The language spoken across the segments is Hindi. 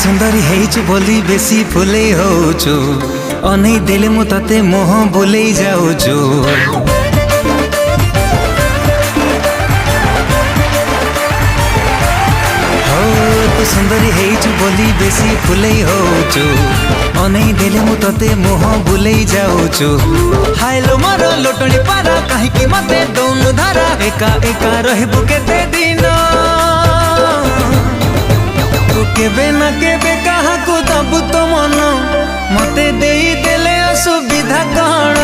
सुंदरी हेचु बोली बेसी फुले होचु अनै देले मु तते मोह बोले जाउछु। तू सुंदरी हेचु बोली बेसी फुले होचु अनै देले मु तते मोह बोले जाउछु। हायलो मोर लोटणी पारा काहेकि मते दौनु धारा एका एका रहबु केते दिन केबे ना केबे कहा को दबु तो मन मते देई देले असुविधा कण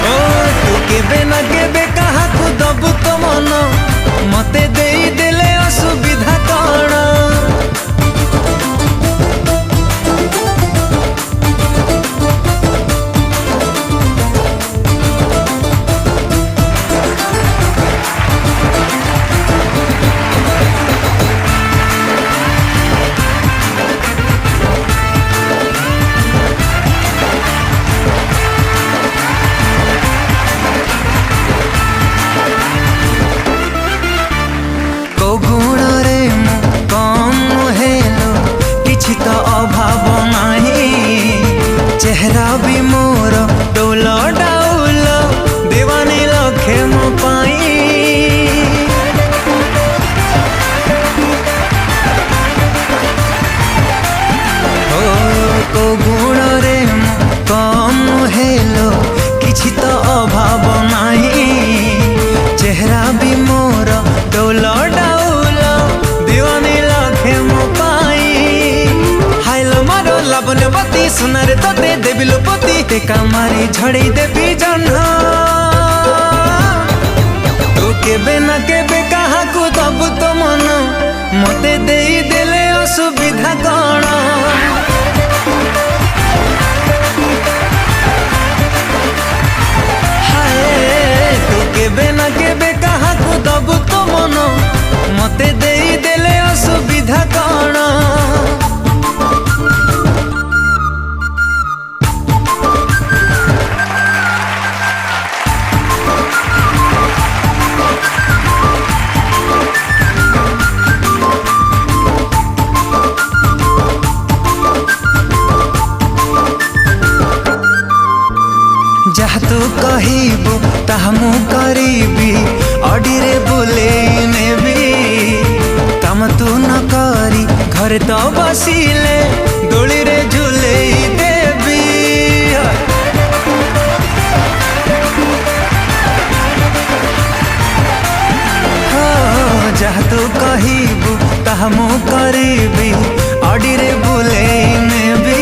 ओ तू केबे ना केबे कहा को दबु तो मन मते देई देले असुविधा कण। चेहरा भी मोर डोल डाउल दीवानी लखे मो पाई ओ को गुण रे कम हेलो किछि तो अभाव नाही चेहरा भी मोर डोल डाउल दीवानी लखे मो पाई हाइलो मारो लावण्यवती सुनारे तोते देवी लोपति टेका मारी झड़े देवी जन्ह तू केबे ना केबे कहा को दबु तो मन मते देई देले असुविधा कण। हाय तू केबे ना केबे कहा को दबु तो मन मते देई देले असुविधा कण। जहा तू कहबू ताहा मु करीबी अडीरे बुले नेबी काम तू न करी घरे तो बसिले दोली रे झूले देवी जहा तू कहबू ताहा मु करीबी अडीरे बुले नेबी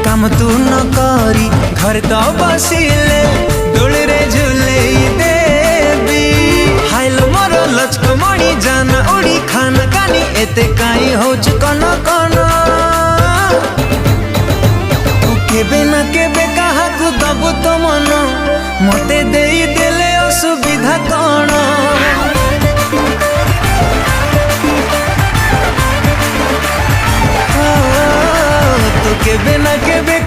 काम तू न करी घर तो बसिले दोली रे झूले देवी हाइलो मोर लचकमणी जान उड़ी खान कानी एते काई होच कन कन तू केबे ना केबे कहा को दबु तो मन मते देई देले असुविधा कण। तू केबे ना केबे